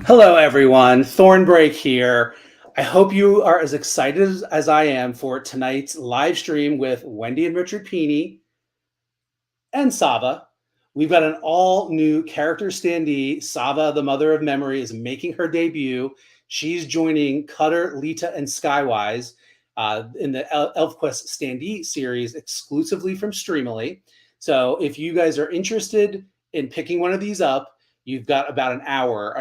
Hello, everyone. Thornbreak here. I hope you are as excited as I am for tonight's live stream with Wendy and Richard Pini and Sava. We've got an all-new character standee. Sava, the mother of memory, is making her debut. She's joining Cutter, Lita, and Skywise in the ElfQuest standee series exclusively from Streamily. So if you guys are interested in picking one of these up, you've got about an hour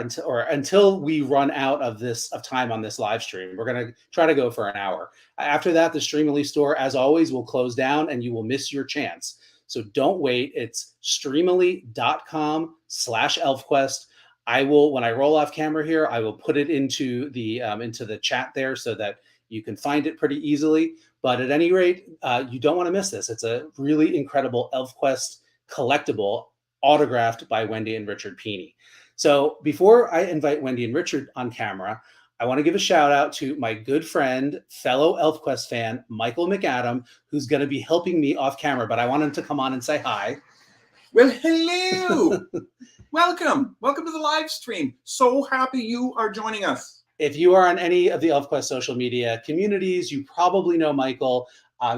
until we run out of time on this live stream. We're going to try to go for an hour. After that, the Streamily store, as always, will close down and you will miss your chance. So don't wait. It's streamily.com/ElfQuest. I will, when I roll off camera here, I will put it into the chat there so that you can find it pretty easily. But at any rate, you don't want to miss this. It's a really incredible ElfQuest collectible autographed by Wendy and Richard Pini. So before I invite Wendy and Richard on camera, I want to give a shout out to my good friend, fellow ElfQuest fan, Michael McAdam, who's going to be helping me off camera, but I want him to come on and say hi. Well, hello. Welcome to the live stream. So happy you are joining us. If you are on any of the ElfQuest social media communities, you probably know Michael.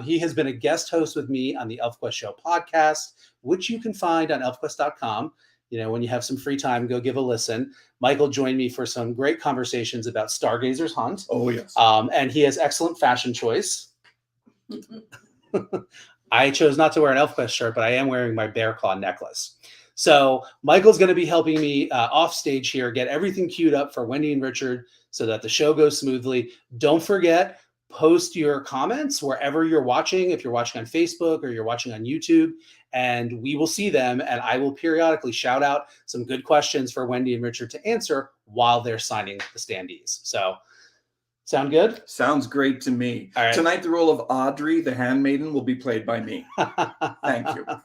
He has been a guest host with me on the ElfQuest Show podcast, which you can find on elfquest.com. You know, when you have some free time, go give a listen. Michael joined me for some great conversations about Stargazer's Hunt. Oh, yes. And he has excellent fashion choice. I chose not to wear an ElfQuest shirt, but I am wearing my bear claw necklace. So Michael's going to be helping me off stage here, get everything queued up for Wendy and Richard so that the show goes smoothly. Don't forget, post your comments wherever you're watching, if you're watching on Facebook or you're watching on YouTube, and we will see them, and I will periodically shout out some good questions for Wendy and Richard to answer while they're signing the standees. So, sound good? Sounds great to me. All right. Tonight, the role of Audrey, the handmaiden, will be played by me. Thank you. All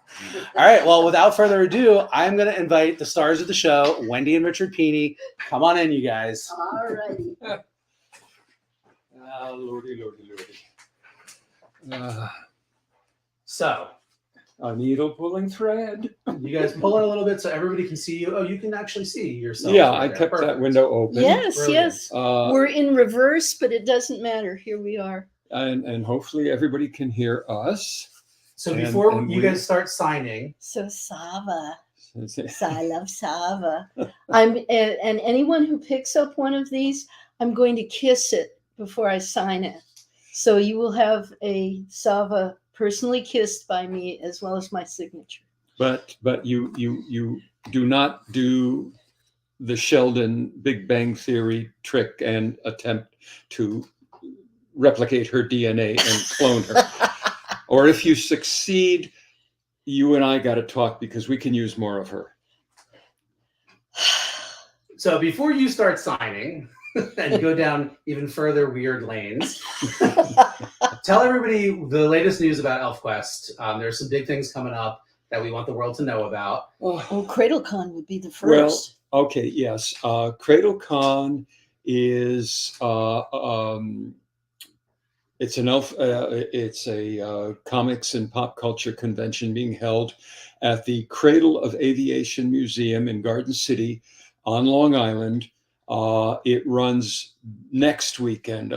right. Well, without further ado, I'm going to invite the stars of the show, Wendy and Richard Pini. Come on in, you guys. All righty. Lordy. So, A needle pulling thread. you guys pull in a little bit so everybody can see you. Oh, you can actually see yourself. Yeah, right I there. kept Perfect. that window open. Yes, Brilliant. yes. We're We're in reverse, but it doesn't matter. Here we are. and hopefully everybody can hear us. So And- before and you we- guys start signing, So Sava. I love Sava. And anyone who picks up one of these, I'm going to kiss it before I sign it. So you will have a Sava personally kissed by me as well as my signature. But you do not do the Sheldon Big Bang Theory trick and attempt to replicate her DNA and clone her. Or if you succeed, you and I got to talk because we can use more of her. so before you start signing and go down even further weird lanes, tell everybody the latest news about ElfQuest. There's some big things coming up that we want the world to know about. Oh, CradleCon would be the Well, first. okay, yes. CradleCon is it's a comics and pop culture convention being held at the Cradle of Aviation Museum in Garden City on Long Island. It runs next weekend,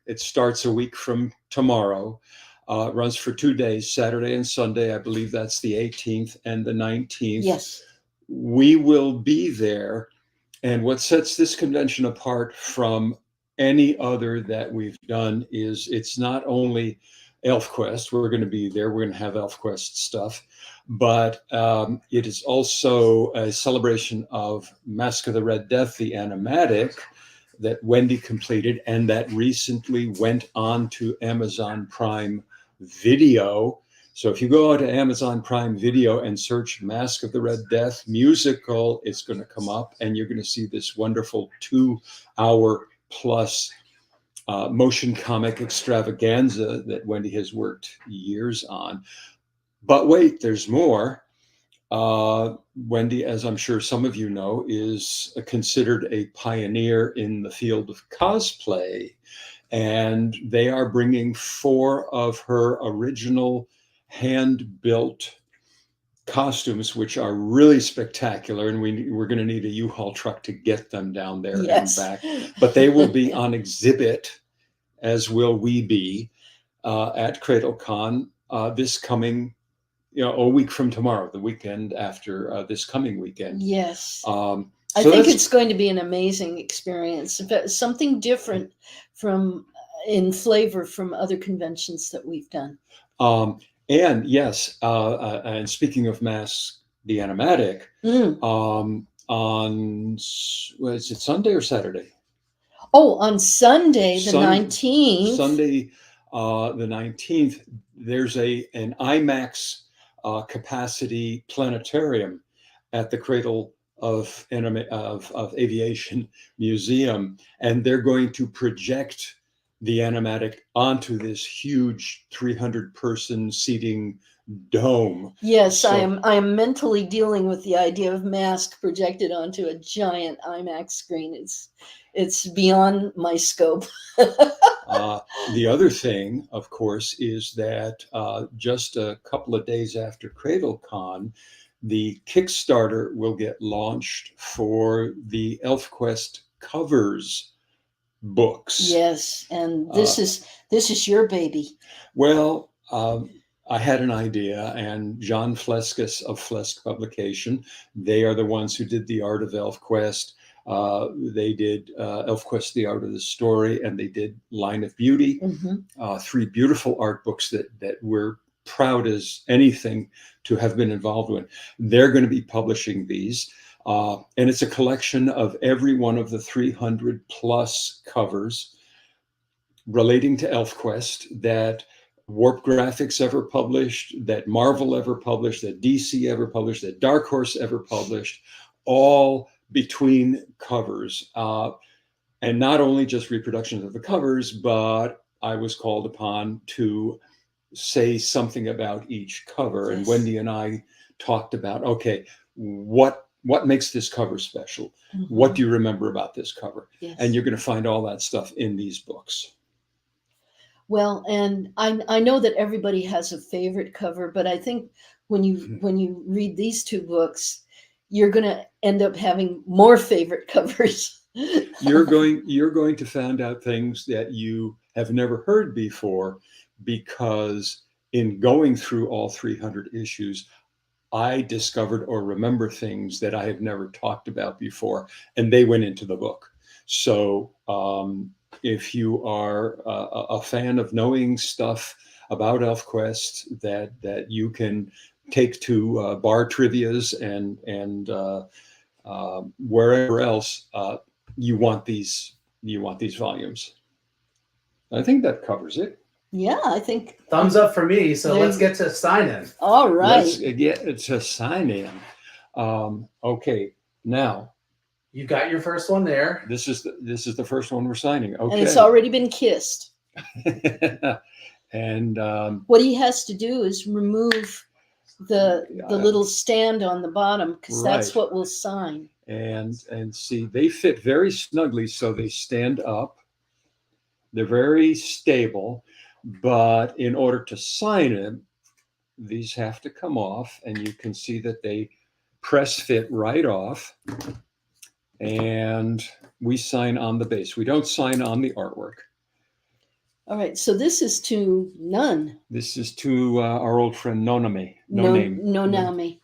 it starts a week from tomorrow. It runs for 2 days, Saturday and Sunday. I believe that's the 18th and the 19th. Yes. We will be there. And what sets this convention apart from any other that we've done is it's not only ElfQuest, we're going to be there, we're going to have ElfQuest stuff, but it is also a celebration of Mask of the Red Death, the animatic that Wendy completed and that recently went on to Amazon Prime Video. So if you go out to Amazon Prime Video and search Mask of the Red Death musical, it's going to come up and you're going to see this wonderful 2-hour plus motion comic extravaganza that Wendy has worked years on. But wait, there's more. Wendy, as I'm sure some of you know, is considered a pioneer in the field of cosplay. And they are bringing 4 of her original hand-built costumes, which are really spectacular, and we're going to need a U-Haul truck to get them down there Yes. and back. But they will be on exhibit, as will we be, at CradleCon this coming, a week from tomorrow, the weekend after this coming weekend. Yes. So I think that's- it's going to be an amazing experience. But something different in flavor from other conventions that we've done. And yes, and speaking of Mask the Animatic, on, is it Sunday or Saturday? Oh, on Sunday, the 19th. Sunday, the 19th, there's an IMAX capacity planetarium at the Cradle of Aviation Museum, and they're going to project the animatic onto this huge 300-person seating dome. Yes, So- I am mentally dealing with the idea of Mask projected onto a giant IMAX screen. It's beyond my scope. The other thing, of course, is that just a couple of days after CradleCon, the Kickstarter will get launched for the ElfQuest covers books. Yes, and this is your baby. Well, I had an idea, and John Fleskus of Flesk Publication, they are the ones who did the art of ElfQuest. They did ElfQuest, the Art of the Story, and they did Line of Beauty, 3 beautiful art books that we're proud as anything to have been involved with. They're going to be publishing these. And it's a collection of every one of the 300 plus covers relating to ElfQuest that Warp Graphics ever published, that Marvel ever published, that DC ever published, that Dark Horse ever published, all between covers. And not only just reproductions of the covers, but I was called upon to say something about each cover. And Yes. Wendy and I talked about, okay, what makes this cover special? What do you remember about this cover? Yes. And you're going to find all that stuff in these books. Well, and I know that everybody has a favorite cover, but I think when you read these 2 books, you're going to end up having more favorite covers. You're going to find out things that you have never heard before, because in going through all 300 issues, I discovered or remember things that I have never talked about before, and they went into the book. So if you are a fan of knowing stuff about ElfQuest that you can take to bar trivias and wherever else, you want these volumes. I think that covers it. Yeah, I think. Thumbs up for me. So There let's you- get to sign-in. All right. Let's get to sign in. Okay, now You got your first one there. this is the first one we're signing. Okay, And it's already been kissed. and What he has to do is remove the Yeah. little stand on the bottom, because that's Right. what we'll sign. and see, they fit very snugly, so they stand up. They're very stable, but in order to sign it, these have to come off, and you can see that they press fit right off. And we sign on the base. We don't sign on the artwork. All right, so this is to none. This is to our old friend Noname. No name. Nonami.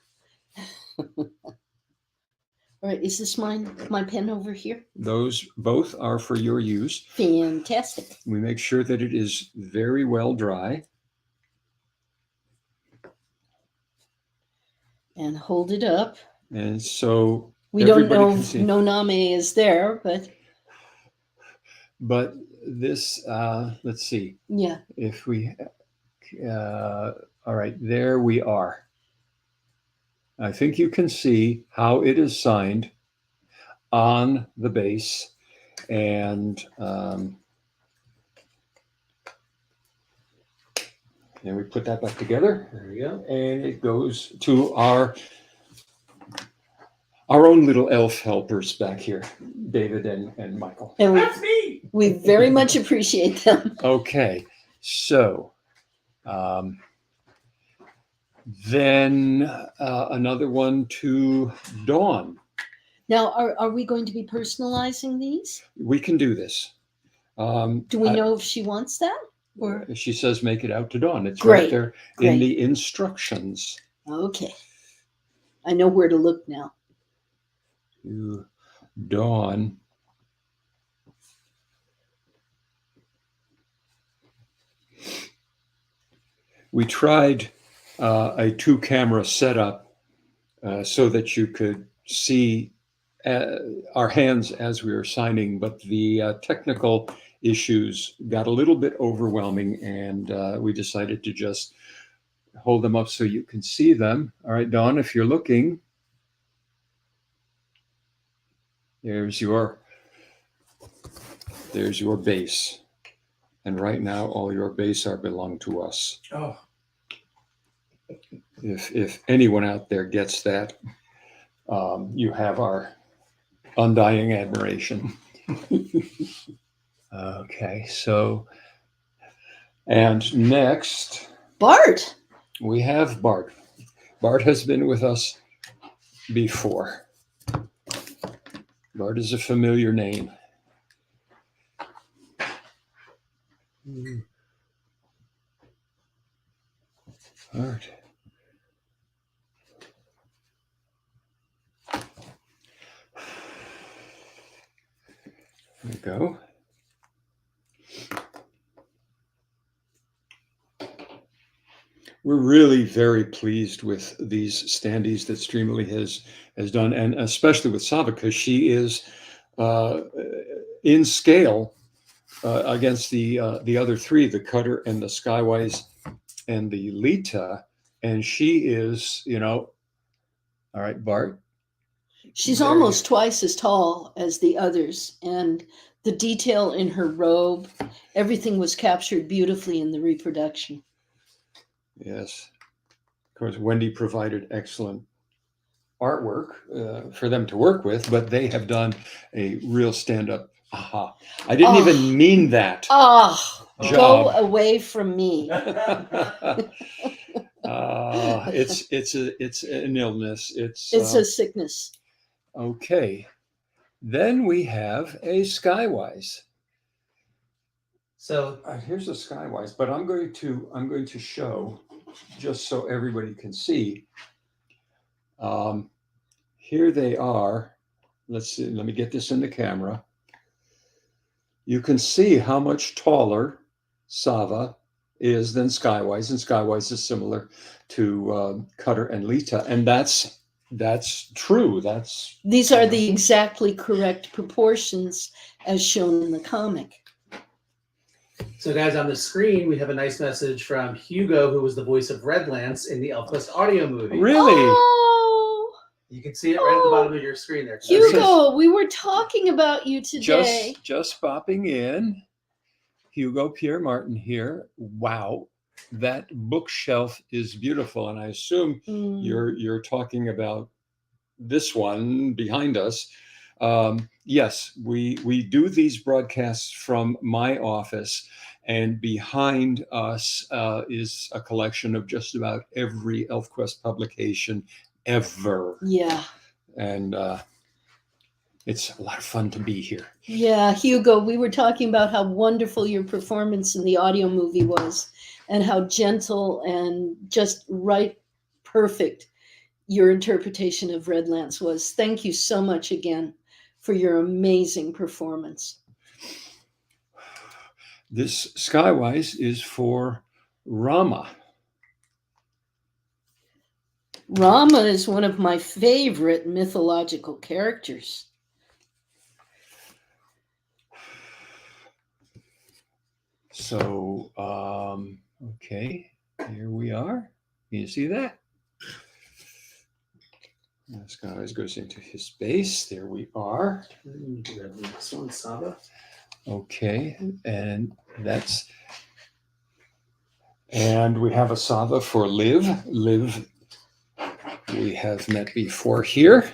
All right, is this my pen over here? Those both are for your use. Fantastic. We make sure that it is very well dry. And hold it up. And so We don't everybody know can if see. Nonami is there, But this, let's see, yeah. if we, all right, there we are. I think you can see how it is signed on the base. And then we put that back together. There we go. And it goes to our own little elf helpers back here, David and Michael. And That's me. we very much appreciate them. Okay, so Then another one to Dawn. Now, are we going to be personalizing these? We can do this. Do we know if she wants that? Or She says make it out to Dawn. It's Great, right there great. in the instructions. okay, I know where to look now. To Dawn. We tried a 2-camera setup so that you could see our hands as we were signing, but the technical issues got a little bit overwhelming, and we decided to just hold them up so you can see them. All right, Dawn, if you're looking, there's your base. And right now, all your base are belong to us. Oh, If anyone out there gets that, you have our undying admiration. Okay, so, and next Bart. we have Bart. Bart has been with us before. Bart is a familiar name. Bart. There we go. We're really very pleased with these standees that Streamily has done, and especially with Sava, because she is in scale against the other three, the Cutter and the Skywise and the Lita, and she is, all right, Bart. She's There almost twice as tall as the others, and the detail in her robe, everything was captured beautifully in the reproduction. Yes. Of course, Wendy provided excellent artwork for them to work with, but they have done a real stand-up. Aha. I didn't even mean that. Oh, go Job. away from me. It's an illness. It's a sickness. Okay. Then we have a Skywise. so Here's a Skywise, but I'm going to show just so everybody can see. Here they are. Let's see. Let me get this in the camera. You can see how much taller Sava is than Skywise, and Skywise is similar to Cutter and Lita, and that's true. These are the exactly correct proportions as shown in the comic. So, guys, on the screen, we have a nice message from Hugo, who was the voice of Redlance in the ElfQuest audio movie. Really? Oh, You can see it right at the bottom of your screen there. Hugo, we were talking about you today. Just popping in. Hugo Pierre Martin here. Wow, that bookshelf is beautiful, and I assume you're talking about this one behind us. Yes, we do these broadcasts from my office, and behind us is a collection of just about every ElfQuest publication ever. Yeah. And it's a lot of fun to be here. Yeah, Hugo, we were talking about how wonderful your performance in the audio movie was, and how gentle and just right, perfect your interpretation of Redlance was. Thank you so much again for your amazing performance. This Skywise is for Rama. Rama is one of my favorite mythological characters. So, okay, here we are. Can you see that? Skywise goes into his base. There we are. This one, Sava. Okay, and we have a Sava for Liv. Liv, we have met before here.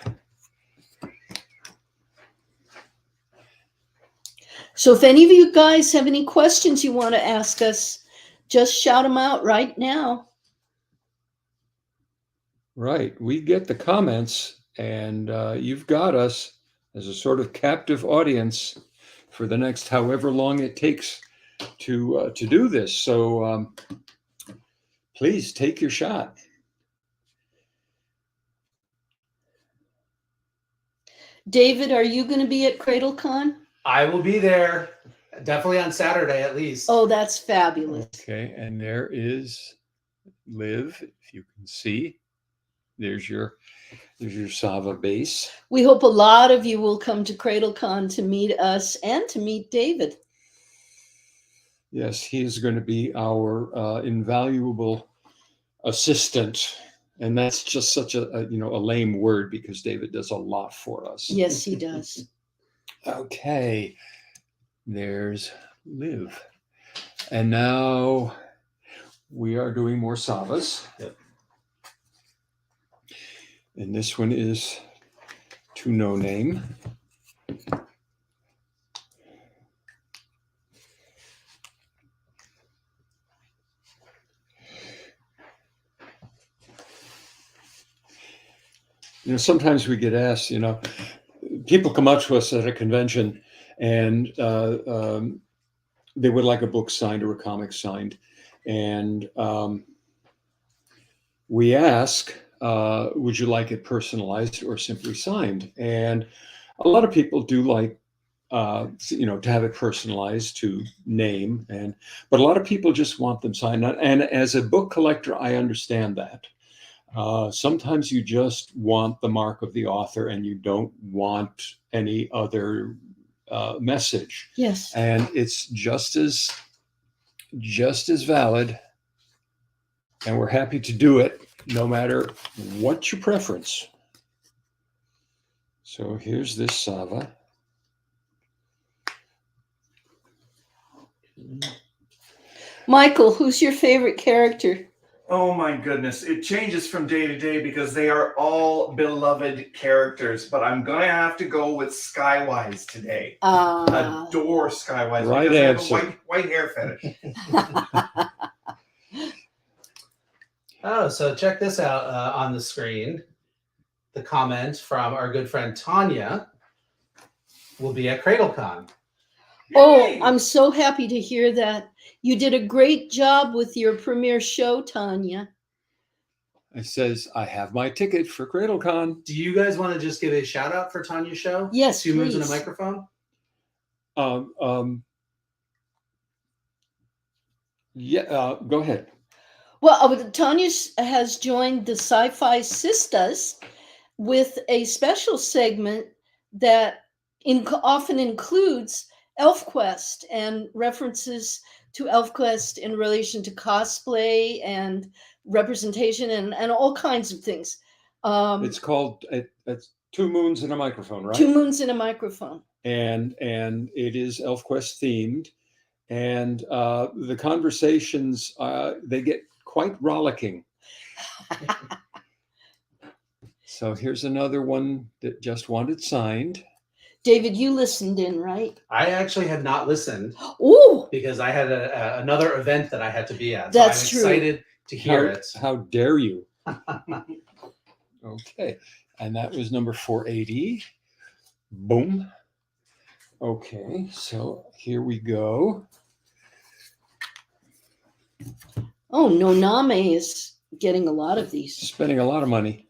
So if any of you guys have any questions you want to ask us, just shout them out right now. Right. We get the comments, and you've got us as a sort of captive audience for the next however long it takes to do this. So please take your shot. David, are you going to be at CradleCon? I will be there, definitely on Saturday at least. Oh, that's fabulous. Okay, and there is Liv, if you can see. There's your Sava base. We hope a lot of you will come to CradleCon to meet us and to meet David. Yes, he is going to be our invaluable assistant. And that's just such a lame word because David does a lot for us. Yes, he does. Okay, there's Liv. And now we are doing more Savas. Yep. And this one is to no name. Sometimes we get asked, people come up to us at a convention and they would like a book signed or a comic signed. And we ask, would you like it personalized or simply signed? And a lot of people do like, to have it personalized to name. But a lot of people just want them signed. And as a book collector, I understand that. Sometimes you just want the mark of the author and you don't want any other message. Yes. And it's just as valid. And we're happy to do it no matter what your preference. So here's this Sava. Michael, who's your favorite character? Oh my goodness. It changes from day to day because they are all beloved characters, but I'm going to have to go with Skywise today. Adore Skywise Right because I answer. have a white hair fetish. Oh, so check this out on the screen. The comment from our good friend Tanya will be at CradleCon. Oh, Yay! I'm so happy to hear that. You did a great job with your premiere show, Tanya. It says, I have my ticket for CradleCon. Do you guys want to just give a shout out for Tanya's show? Yes, 2 moons and a please. microphone? Yeah, go ahead. Well, Tanya has joined the Sci-Fi Sisters with a special segment that often includes ElfQuest and references to ElfQuest in relation to cosplay and representation and all kinds of things. It's called it's 2 moons and a microphone, right? 2 moons and a microphone. And it is ElfQuest themed. And the conversations, they get quite rollicking. So here's another one that just wanted signed. David, you listened in, right? I actually had not listened Oh, because I had another event that I had to be at. That's so I'm true. excited to hear it. How dare you? Okay. And that was number 480. Boom. Okay. So here we go. oh, Noname is getting a lot of these. Spending a lot of money.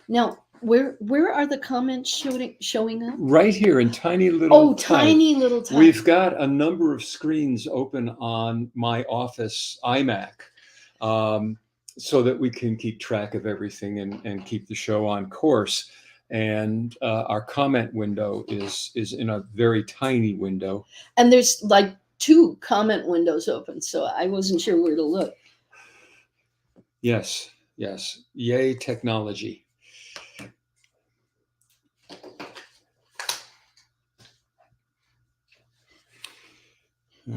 Now, where are the comments showing up? Right here in tiny little. Oh, tiny little type. We've got a number of screens open on my office iMac so that we can keep track of everything and keep the show on course. And our comment window is in a very tiny window. And there's like 2 comment windows open, so I wasn't sure where to look. Yes. Yay, technology.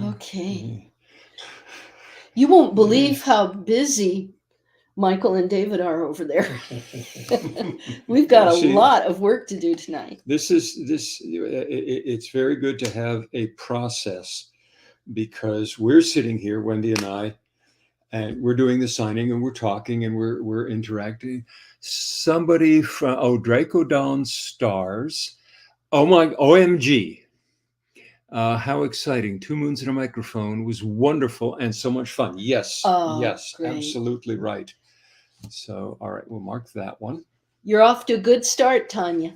Okay. You won't believe how busy Michael and David are over there. We've got a lot of work to do tonight. It's very good to have a process because we're sitting here, Wendy and I, And we're doing the signing and we're talking and we're interacting. Somebody from Draco Dawn Stars. Oh my OMG. How exciting. 2 moons and a microphone was wonderful and so much fun. Yes, Oh, yes, great. absolutely right. So, all right, we'll mark that one. You're off to a good start, Tanya.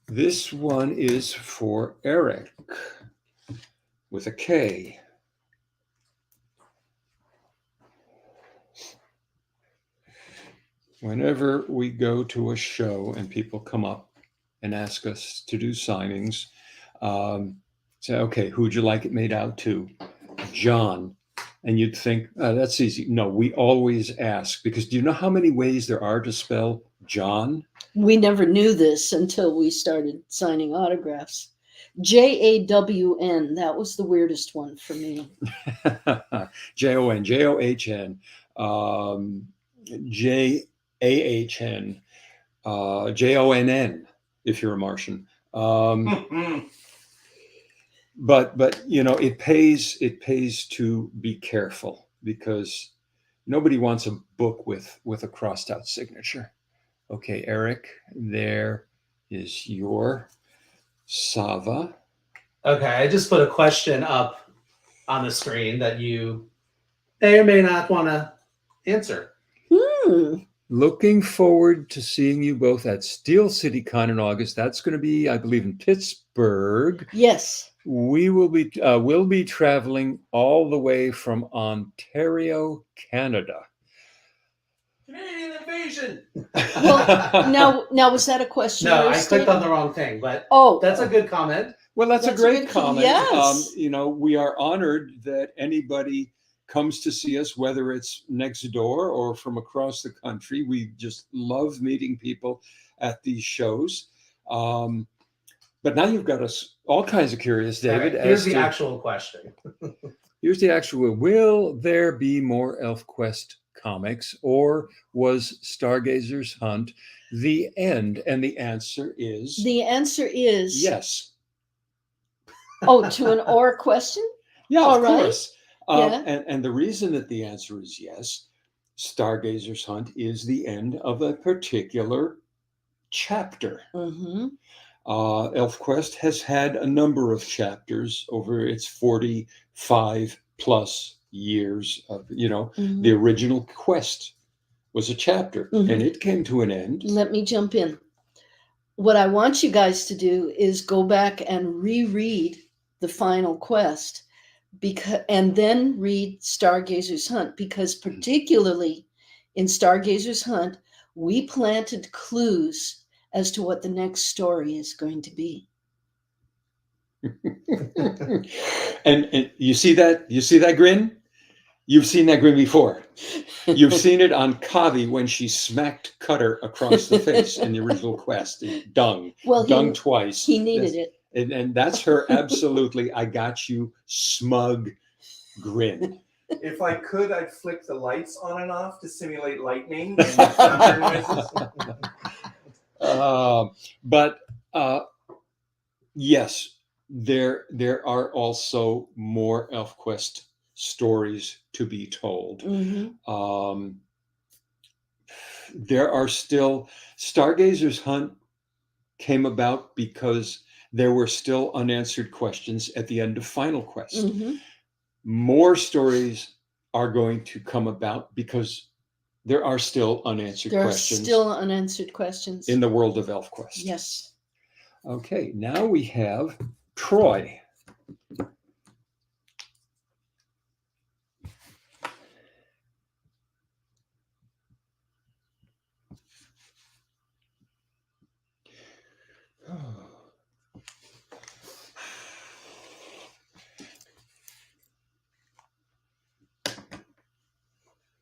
This one is for Eric with a K. Whenever we go to a show and people come up and ask us to do signings, say, okay, who'd you like it made out to? John. And you'd think, that's easy. No, we always ask, because do you know how many ways there are to spell John? We never knew this until we started signing autographs. J-A-W-N, that was the weirdest one for me. Jon, John, Jahn, Jonn, if you're a Martian. But you know, it pays to be careful, because nobody wants a book with a crossed out signature. Okay, Eric, there is your Sava. Okay, I just put a question up on the screen that you may or may not want to answer. Looking forward to seeing you both at Steel City Con in August. That's going to be, I believe, in Pittsburgh. Yes. We will be we'll be traveling all the way from Ontario, Canada. Canadian invasion. Well, now was that a question? No, or a I clicked statement? on the wrong thing, but Oh, that's a good comment. Well, that's a That's a great good comment. yes. You know, we are honored that anybody comes to see us, whether it's next door or from across the country. We just love meeting people at these shows. But now you've got us all kinds of curious, David. All right, here's as the to- actual question. Here's the actual. Will there be more ElfQuest comics, or was Stargazer's Hunt the end? And the answer is the answer is yes. Oh, to an or question? Yeah, All of right. course. Yeah. And the reason that the answer is yes, Stargazer's Hunt is the end of a particular chapter. Mm-hmm. ElfQuest has had a number of chapters over its 45 plus years of, you know, Mm-hmm. the original quest was a chapter, Mhm. and it came to an end. Let me jump in. What I want you guys to do is go back and reread the final quest, and then read Stargazer's Hunt, because particularly in Stargazer's Hunt, we planted clues as to what the next story is going to be. and you see that grin? You've seen that grin before. You've seen it on Kavi when she smacked Cutter across the face in the original quest. Dung. Well, Dung twice. he needed it. And that's her absolutely, I got you, smug grin. If I could, I'd flick the lights on and off to simulate lightning and thunder noises. But yes, there are also more ElfQuest stories to be told. Mm-hmm. There are still, Stargazer's Hunt came about because there were still unanswered questions at the end of Final Quest. Mm-hmm. More stories are going to come about because there are still unanswered There questions. are still unanswered questions. In the world of ElfQuest. Yes. Okay, now we have Troy.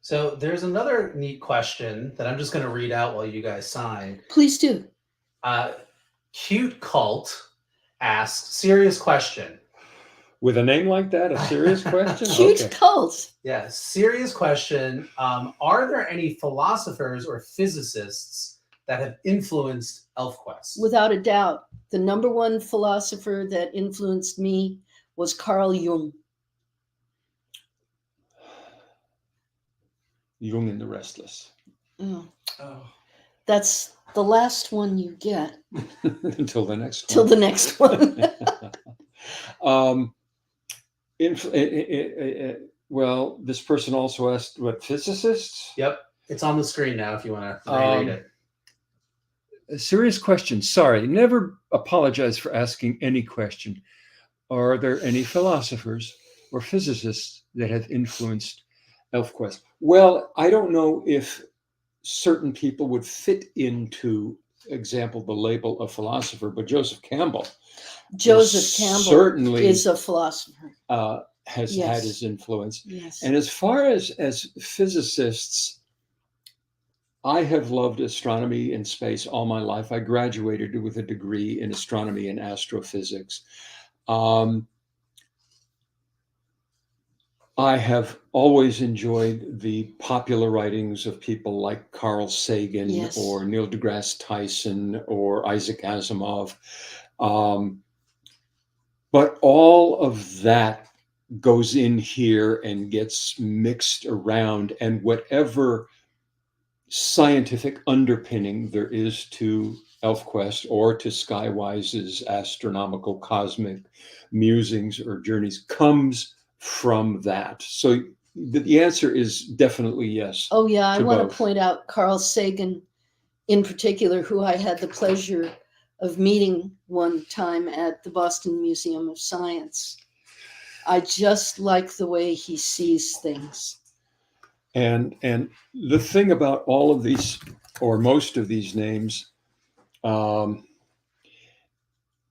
So there's another neat question that I'm just going to read out while you guys sign. Please do. Cute Cult asks, serious question. With a name like that, a serious question? Cute Okay. cult. Yeah, serious question. Are there any philosophers or physicists that have influenced ElfQuest? Without a doubt. The number one philosopher that influenced me was Carl Jung. Jung and the Restless. Oh, Oh. that's the last one you get Until the next till one. the next one. Well, this person also asked, what, physicists? Yep. It's on the screen now if you want to reread it. A serious question. Sorry, never apologize for asking any question. Are there any philosophers or physicists that have influenced ElfQuest? Well, I don't know if certain people would fit into, example, the label of philosopher, but Joseph Campbell Joseph Campbell certainly is a philosopher. Has Yes. had his influence. Yes. And as far as physicists, I have loved astronomy and space all my life. I graduated with a degree in astronomy and astrophysics. I have always enjoyed the popular writings of people like Carl Sagan Yes. or Neil deGrasse Tyson or Isaac Asimov. But all of that goes in here and gets mixed around, and whatever scientific underpinning there is to ElfQuest or to Skywise's astronomical cosmic musings or journeys comes from that. So the answer is definitely yes. Oh, yeah. I to want both. to point out Carl Sagan in particular, who I had the pleasure of meeting one time at the Boston Museum of Science. I just like the way he sees things. And the thing about all of these, or most of these names,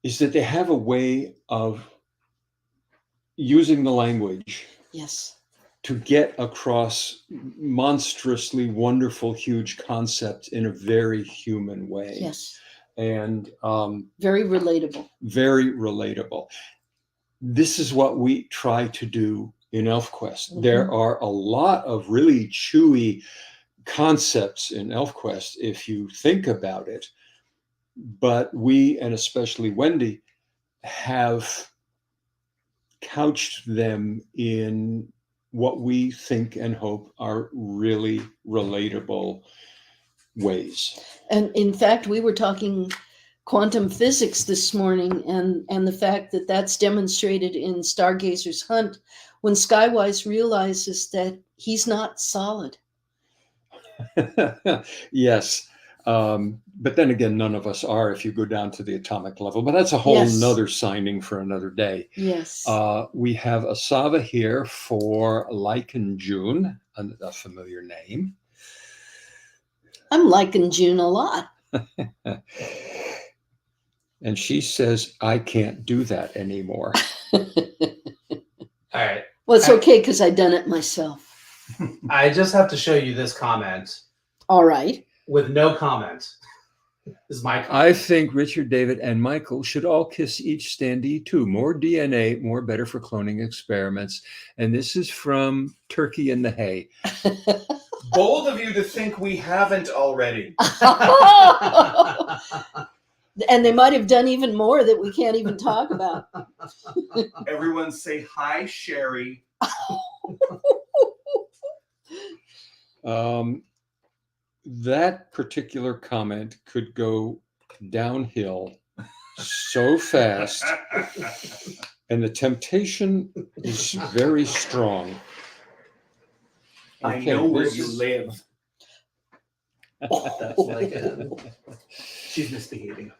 is that they have a way of using the language Yes. to get across monstrously wonderful, huge concepts in a very human way. Yes. And Very relatable. very relatable. This is what we try to do in ElfQuest. Mhm. There are a lot of really chewy concepts in ElfQuest if you think about it, but we, and especially Wendy, have couched them in what we think and hope are really relatable ways. And in fact, we were talking quantum physics this morning, and the fact that that's demonstrated in Stargazer's Hunt when Skywise realizes that he's not solid. Yes. But then again, none of us are if you go down to the atomic level. But that's a whole Yes. nother signing for another day. Yes. We have a Sava here for Lichen June, a familiar name. I'm liking June a lot. And she says, I can't do that anymore. All right. Well, it's okay because I done it myself. I just have to show you this comment All right. with no comment. This is my comment. I think Richard, David, and Michael should all kiss each standee too. More DNA, more better for cloning experiments. And this is from Turkey in the Hay. Bold of you to think we haven't already. And they might have done even more that we can't even talk about. Everyone say hi, Sherry. That particular comment could go downhill so fast, and the temptation is very strong. I Okay, know where this you is- live. That's like she's misbehaving.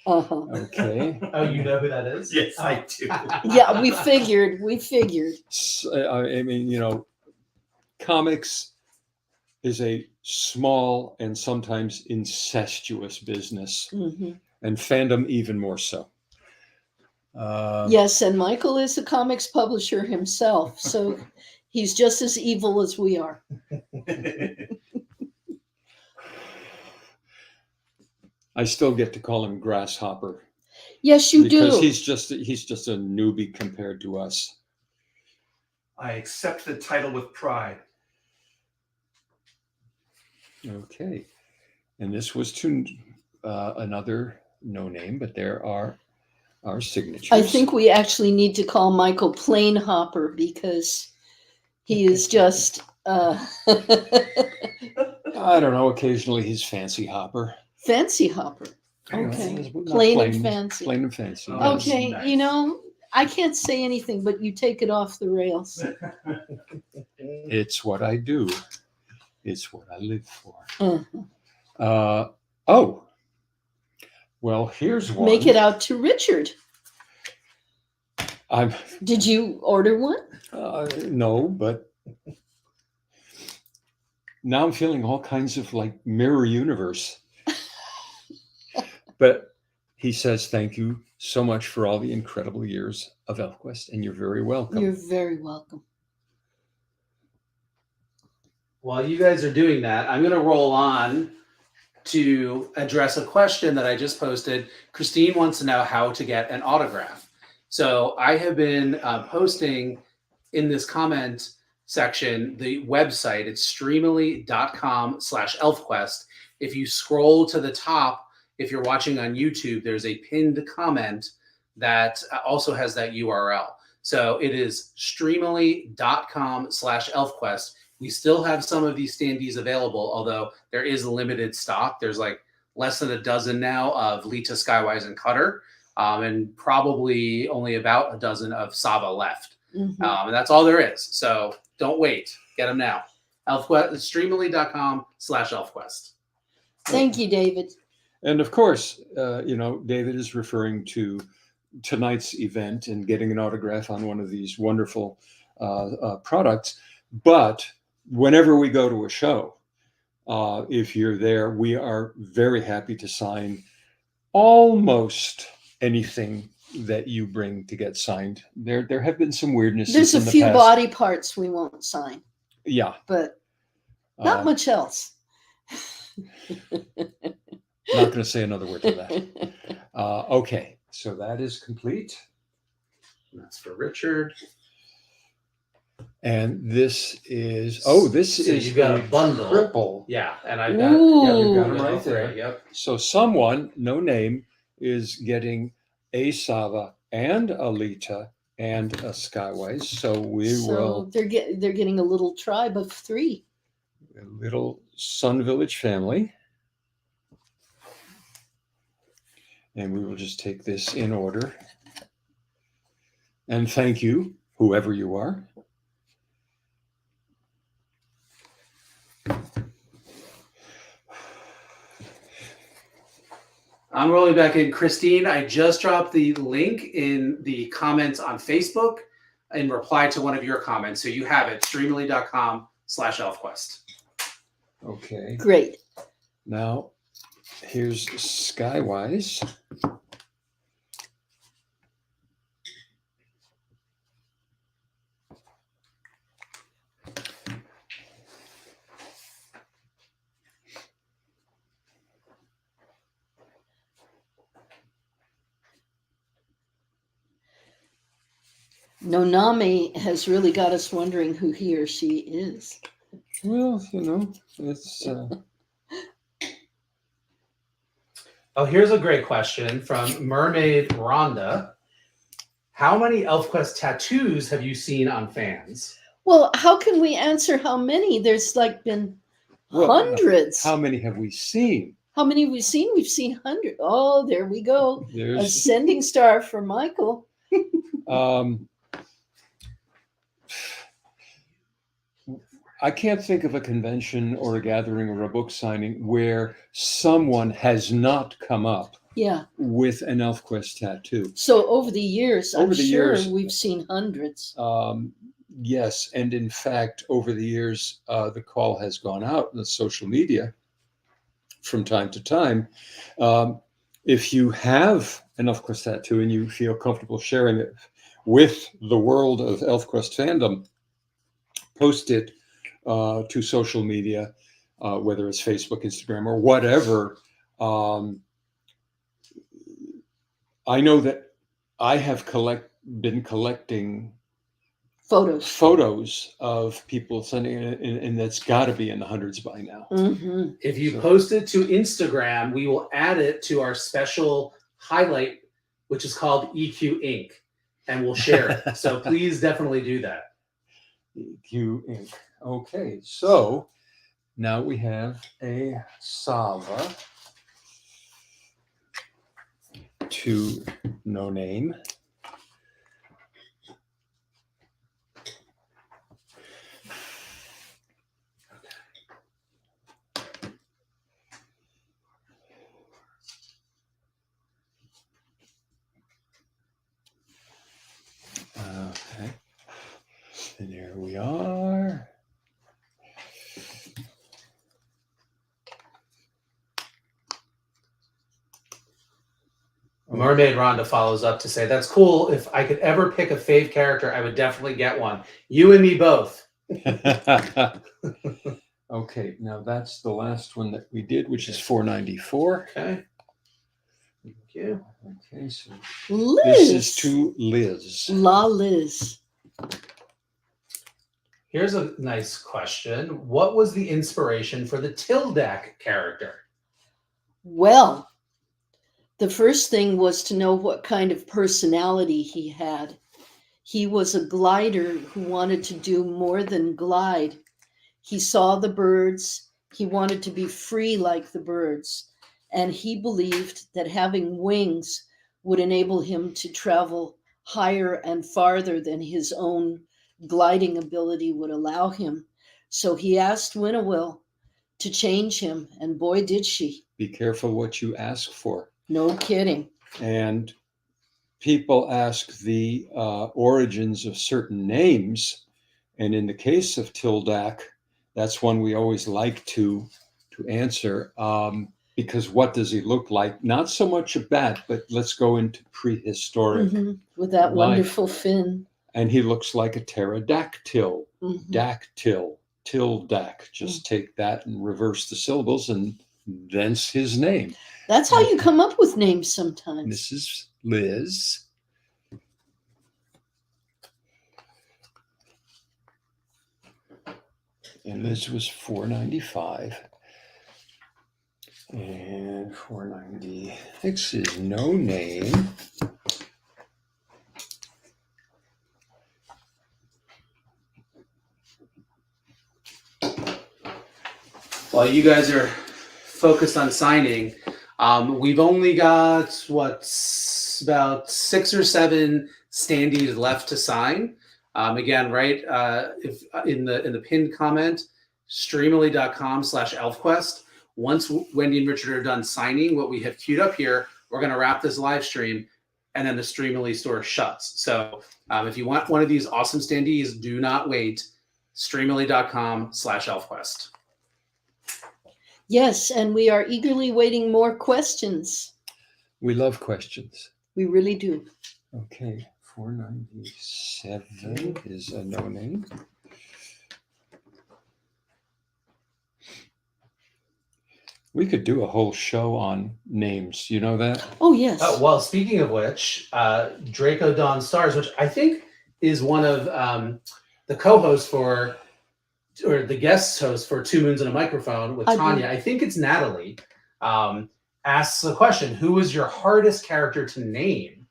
Uh-huh. Okay. Oh, you know who that is? Yes, I do. Yeah, we figured. I mean, you know, comics is a small and sometimes incestuous business, Mhm. and fandom even more so. Yes, and Michael is a comics publisher himself, so he's just as evil as we are. I still get to call him Grasshopper Yes, you because do. he's just a newbie compared to us. I accept the title with pride. Okay, and this was to another no name, but there are our signatures. I think we actually need to call Michael Plain Hopper because he is just Uh, I don't know. Occasionally he's fancy hopper. fancy hopper. Okay. Plain and fancy. Plain and fancy. Oh, yes. Okay, nice. you know, I can't say anything, but you take it off the rails. It's what I do. It's what I live for. Uh, Oh, well, here's one. Make it out to Richard. I'm Did you order one? no, but now I'm feeling all kinds of like mirror universe. But he says, thank you so much for all the incredible years of ElfQuest, and you're very welcome. You're very welcome. While you guys are doing that, I'm going to roll on to address a question that I just posted. Christine wants to know how to get an autograph. So I have been posting in this comment section the website. It's streamily.com/elfquest. If you scroll to the top, if you're watching on YouTube, there's a pinned comment that also has that URL. So it is streamily.com/elfquest. We still have some of these standees available, although there is limited stock. There's like less than a dozen now of Lita, Skywise, and Cutter, and probably only about a dozen of Saba left. Mhm. And that's all there is. So don't wait. Get them now. ElfQuest, streamily.com/elfquest. Thank you, David. And of course, David is referring to tonight's event and getting an autograph on one of these wonderful products. But whenever we go to a show, if you're there, we are very happy to sign almost anything that you bring to get signed. There have been some weirdnesses. There's a in the few past. body parts we won't sign, Yeah. but not Uh, much else. Not going to say another word to that. Okay, so that is complete. That's for Richard. And this is, this So is you've got a bundle. triple. Yeah, and I've got, Ooh. you've got Right them right there. there. Yep. So someone, no name, is getting a Sava and a Lita and a Skywise. So we So will, they're getting a little tribe of 3. a little Sun Village family. And we will just take this in order. And thank you, whoever you are. I'm rolling back in. Christine, I just dropped the link in the comments on Facebook in reply to one of your comments. So you have it, streamily.com/elfquest. Okay. Great. Now, here's Skywise. Nonami has really got us wondering who he or she is. Well, it's Oh, here's a great question from Mermaid Rhonda. How many ElfQuest tattoos have you seen on fans? Well, how can we answer how many? There's like been hundreds. How many have we seen? How many have we seen? We've seen hundreds. Oh, there we go. There's Ascending star for Michael. I can't think of a convention or a gathering or a book signing where someone has not come up Yeah. with an ElfQuest tattoo. So over the years, I'm Over the sure years. we've seen hundreds. Yes, and in fact, over the years, the call has gone out on the social media from time to time. If you have an ElfQuest tattoo and you feel comfortable sharing it with the world of ElfQuest fandom, post it to social media, whether it's Facebook, Instagram, or whatever. I know that I have been collecting photos of people sending it, and that's got to be in the hundreds by now. Mm-hmm. If you post it to Instagram, we will add it to our special highlight, which is called EQ Inc., and we'll share it. So please definitely do that. EQ ink. Okay, so now we have a Sava to no name. Okay, and there we are. Mermaid Rhonda follows up to say, that's cool. If I could ever pick a fave character, I would definitely get one. You and me both. Okay, now that's the last one that we did, which is 494. Okay. Thank you. Okay, so Liz. this is to Liz. La Liz. Here's a nice question. What was the inspiration for the Tildak character? Well, the first thing was to know what kind of personality he had. He was a glider who wanted to do more than glide. He saw the birds. He wanted to be free like the birds. And he believed that having wings would enable him to travel higher and farther than his own gliding ability would allow him. So he asked Winnowill to change him, and boy, did she. Be careful what you ask for. No kidding. And people ask the origins of certain names. And in the case of Tildak, that's one we always like to answer. Because what does he look like? Not so much a bat, but let's go into prehistoric. With that life. wonderful fin. And he looks like a pterodactyl. Mhm. Dactyl, tildak. Just take that and reverse the syllables, and thence his name. That's how you come up with names sometimes. This is Liz. And Liz was 495. And 496 is no name. While you guys are focused on signing, we've only got about 6 or 7 standees left to sign. Again, right, if in the pinned comment, streamily.com/ElfQuest. Once Wendy and Richard are done signing what we have queued up here, we're going to wrap this live stream, and then the Streamily store shuts. So if you want one of these awesome standees, do not wait. Streamily.com/ElfQuest. Yes, and we are eagerly waiting more questions. We love questions. We really do. Okay, 497 is a no name. We could do a whole show on names. You know that? Oh, yes. Well, speaking of which, Draco Dawn Stars, which I think is one of the co-hosts for, or the guest host for 2 Moons and a Microphone with Tanya, I think it's Natalie, asks the question, who is your hardest character to name?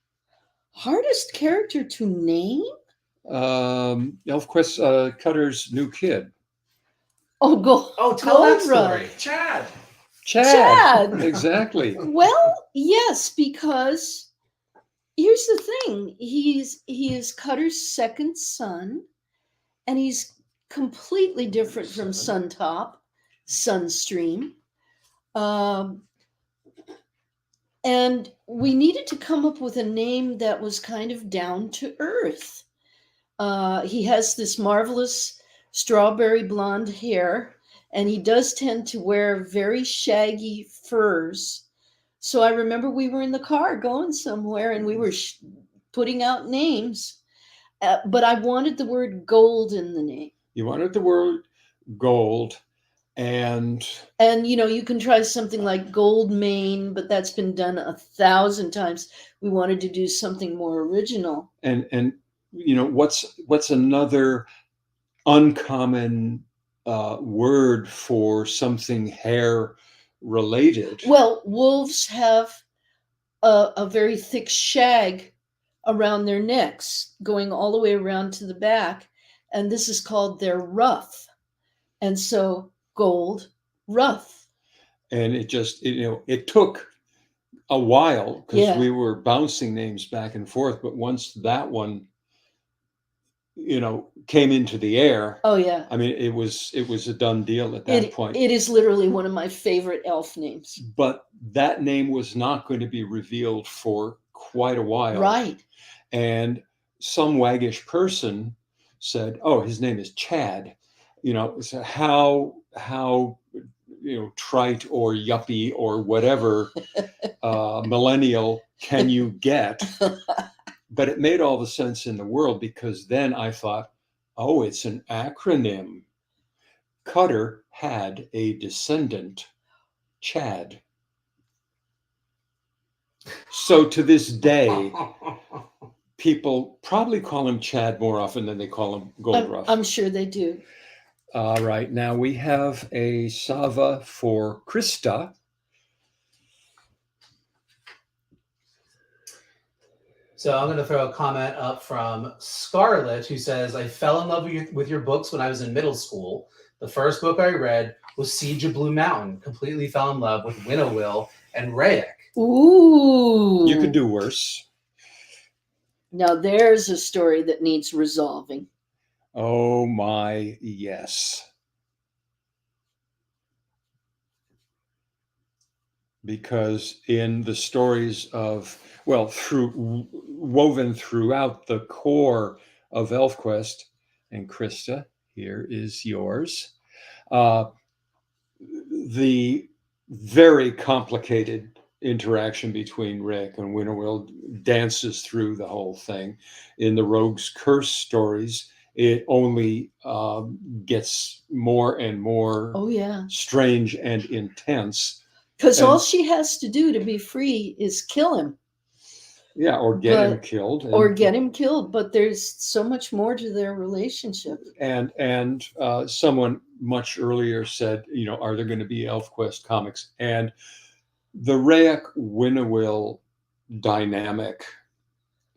Hardest character to name? ElfQuest Cutter's new kid. Oh, Tell that Goldra. story. Chad. Exactly. Well, yes, because here's the thing. He is Cutter's second son, and he's completely different from Suntop, Sunstream. And we needed to come up with a name that was kind of down to earth. He has this marvelous strawberry blonde hair, and he does tend to wear very shaggy furs. So I remember we were in the car going somewhere, and we were putting out names, but I wanted the word gold in the name. You wanted the word gold, and you can try something like Gold Mane, but that's been done 1,000 times. We wanted to do something more original. And what's another uncommon word for something hair related? Well, wolves have a very thick shag around their necks, going all the way around to the back. and this is called their ruff. And so gold ruff. And it just, it took a while because Yeah. we were bouncing names back and forth. But once that one, came into the air, Oh yeah. I mean, it was a done deal at that point. It is literally one of my favorite elf names. But that name was not going to be revealed for quite a while. Right. And some waggish person said, "Oh, his name is Chad." So how trite or yuppie or whatever millennial can you get? But it made all the sense in the world, because then I thought, oh, it's an acronym. Cutter had a descendant, Chad. So to this day, people probably call him Chad more often than they call him Gold Ruff. I'm sure they do. All right, now we have a Sava for Krista. So I'm going to throw a comment up from Scarlett, who says, I fell in love with your books when I was in middle school. The first book I read was Siege of Blue Mountain. Completely fell in love with Winnowill and Rayek. Ooh. You could do worse. Now there's a story that needs resolving. Oh my, yes. Because in the stories of, woven throughout the core of ElfQuest, and Krista, here is yours, the very complicated interaction between Rick and Winnowill dances through the whole thing. In the Rogue's Curse stories, it only gets more and more strange and intense. Because all she has to do to be free is kill him. Yeah, or get him killed. But there's so much more to their relationship. And someone much earlier said, are there going to be ElfQuest comics? And the Rayek Winnowill dynamic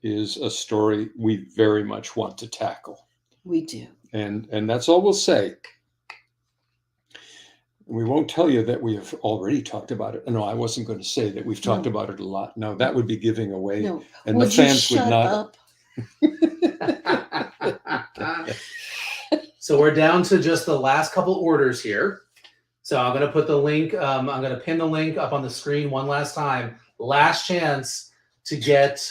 is a story we very much want to tackle. We do. And that's all we'll say. We won't tell you that we have already talked about it. No, I wasn't going to say that we've talked about it a lot. No, that would be giving away. No. And the fans would not. So we're down to just the last couple orders here. So I'm going to put the link, I'm going to pin the link up on the screen one last time. Last chance to get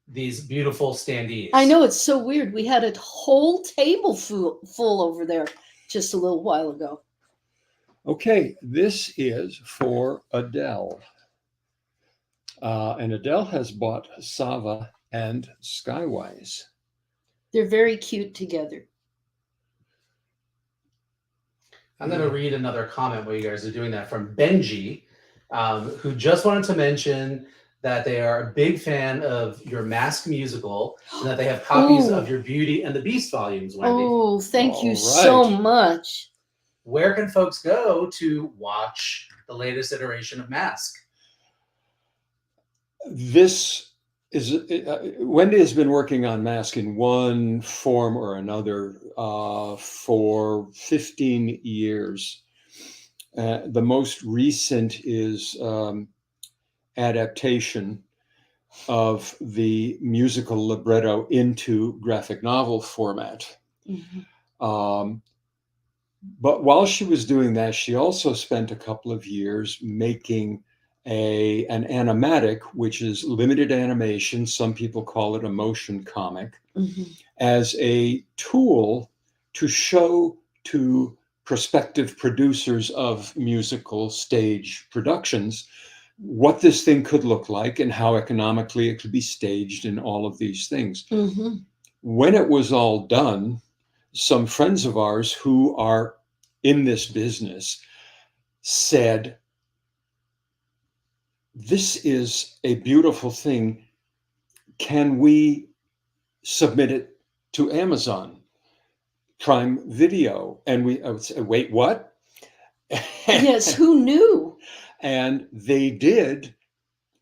these beautiful standees. I know, it's so weird. We had a whole table full over there just a little while ago. Okay, this is for Adele. And Adele has bought Sava and Skywise. They're very cute together. I'm going to read another comment while you guys are doing that from Benji, who just wanted to mention that they are a big fan of your Mask musical and that they have copies of your Beauty and the Beast volumes, Wendy. Oh, thank you so much. Where can folks go to watch the latest iteration of Mask? This is Wendy has been working on Mask in one form or another for 15 years. The most recent is adaptation of the musical libretto into graphic novel format. Mm-hmm. But while she was doing that, she also spent a couple of years making an animatic, which is limited animation. Some people call it a motion comic, as a tool to show to prospective producers of musical stage productions what this thing could look like and how economically it could be staged and all of these things. Mm-hmm. When it was all done, some friends of ours who are in this business said, this is a beautiful thing. Can we submit it to Amazon Prime Video? And I would say, wait, what? Yes, who knew? And they did.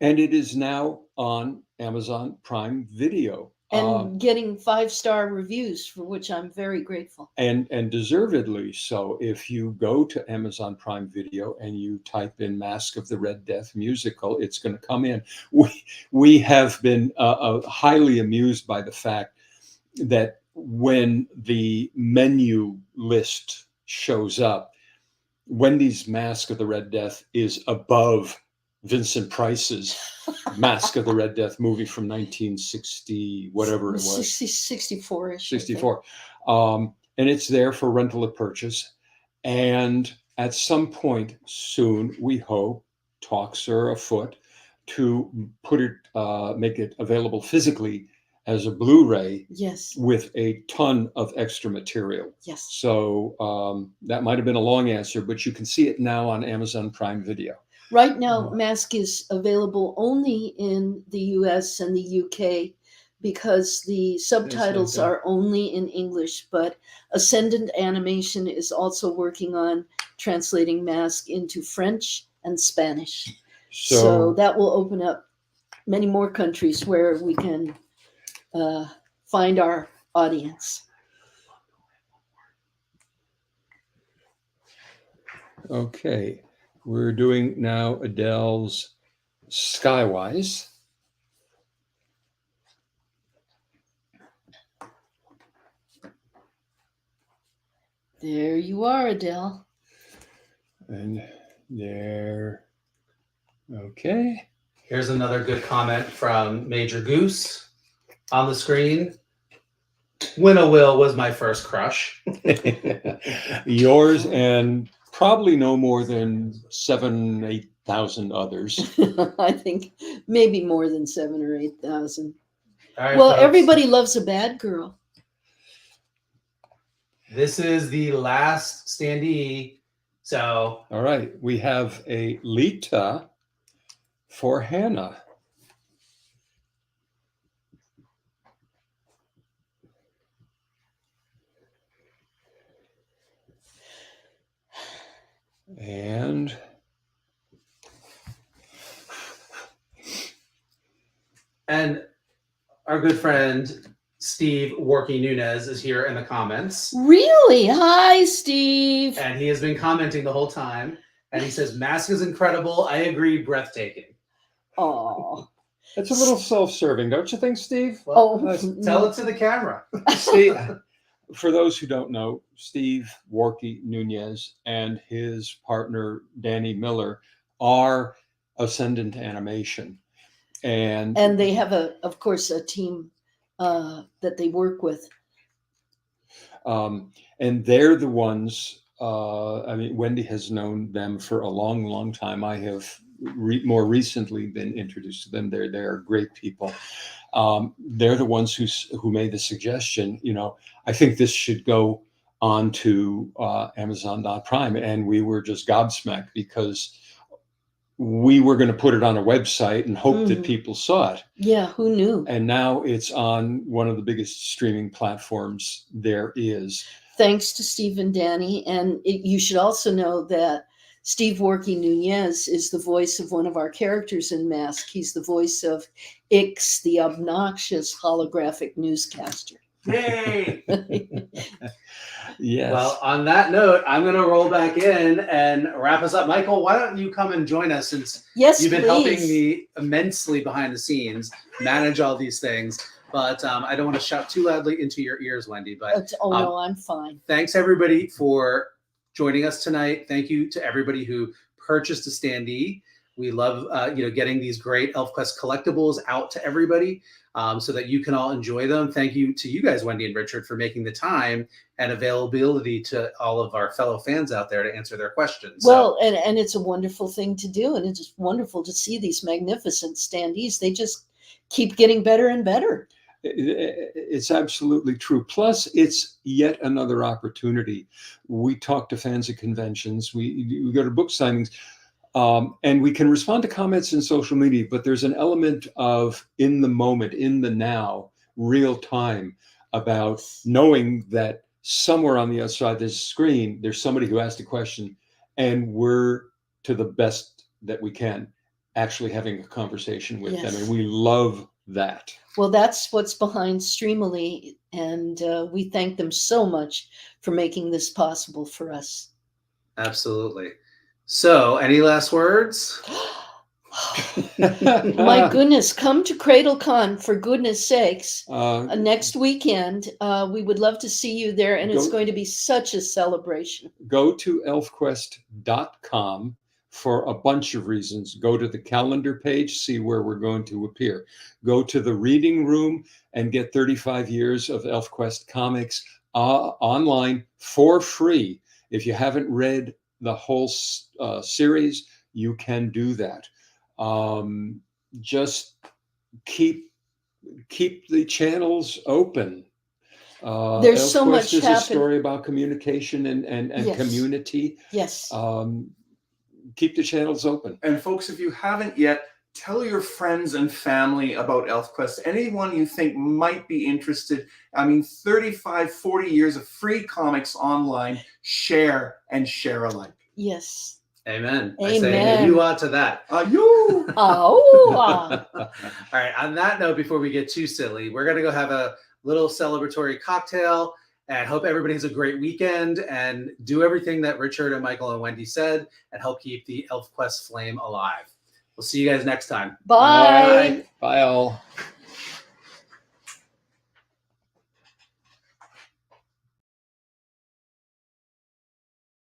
And it is now on Amazon Prime Video. And getting 5-star reviews, for which I'm very grateful. And deservedly so. If you go to Amazon Prime Video and you type in Mask of the Red Death musical, it's going to come in. We have been highly amused by the fact that when the menu list shows up, Wendy's Mask of the Red Death is above Vincent Price's Mask of the Red Death movie from 1960, whatever it was. 64-ish. 64. And it's there for rental or purchase. And at some point soon, we hope, talks are afoot, to put it, make it available physically as a Blu-ray. Yes. With a ton of extra material. Yes. So that might have been a long answer, but you can see it now on Amazon Prime Video. Right now, Mask is available only in the US and the UK because the subtitles are only in English, but Ascendant Animation is also working on translating Mask into French and Spanish. So that will open up many more countries where we can find our audience. Okay. We're doing now Adele's Skywise. There you are, Adele. And there. Okay. Here's another good comment from Major Goose on the screen. Winnow Will was my first crush. Yours and probably no more than 7,000, 8,000 others. I think maybe more than 7,000 or 8,000. Right, well, folks. Everybody loves a bad girl. This is the last standee. So, all right, we have a Lita for Hannah. And our good friend Steve Worky Nunez is here in the comments. Really? Hi, Steve. And he has been commenting the whole time. And he says, Mask is incredible. I agree, breathtaking. Oh. That's a little self-serving, don't you think, Steve? Well, tell no. it to the camera. Steve, for those who don't know, Steve Worky Nunez and his partner, Danny Miller, are Ascendant Animation. And they have, of course, a team that they work with. And they're the ones, I mean, Wendy has known them for a long, long time. I have more recently been introduced to them. They're great people. They're the ones who made the suggestion, you know, I think this should go on to Amazon.Prime. And we were just gobsmacked because we were going to put it on a website and hope that people saw it. Yeah, who knew? And now it's on one of the biggest streaming platforms there is. Thanks to Steve and Danny. And you should also know that Steve Worky Nunez is the voice of one of our characters in Mask. He's the voice of Ix, the obnoxious holographic newscaster. Yay! Yes. Well, on that note, I'm going to roll back in and wrap us up. Michael, why don't you come and join us since you've been helping me immensely behind the scenes manage all these things. But I don't want to shout too loudly into your ears, Wendy. But no, I'm fine. Thanks, everybody, for joining us tonight. Thank you to everybody who purchased a standee. We love getting these great ElfQuest collectibles out to everybody so that you can all enjoy them. Thank you to you guys, Wendy and Richard, for making the time and availability to all of our fellow fans out there to answer their questions. Well, and it's a wonderful thing to do. And it's just wonderful to see these magnificent standees. They just keep getting better and better. It's absolutely true. Plus, it's yet another opportunity. We talk to fans at conventions. We go to book signings. And we can respond to comments in social media, but there's an element of in the moment, in the now, real time, about knowing that somewhere on the other side of this screen, there's somebody who asked a question, and we're, to the best that we can, actually having a conversation with them. And we love that. Well, that's what's behind Streamily, and we thank them so much for making this possible for us. Absolutely. So, any last words? My goodness, come to CradleCon for goodness sakes. Uh, Next weekend, we would love to see you there, and it's Go- going to be such a celebration. Go to ElfQuest.com for a bunch of reasons. Go to the calendar page, see where we're going to appear. Go to the reading room and get 35 years of ElfQuest comics online for free. If you haven't read the whole series, you can do that. Just keep the channels open. There's so ElfQuest much is a happen- story about communication and Yes. community. Yes. Keep the channels open. And folks, if you haven't yet, tell your friends and family about ElfQuest. Anyone you think might be interested. I mean, 35, 40 years of free comics online. Share and share alike. Yes. Amen. I say Amen. you to that. You. Oh. All right. On that note, before we get too silly, we're going to go have a little celebratory cocktail and hope everybody has a great weekend and do everything that Richard and Michael and Wendy said and help keep the ElfQuest flame alive. We'll see you guys next time. Bye. Bye all.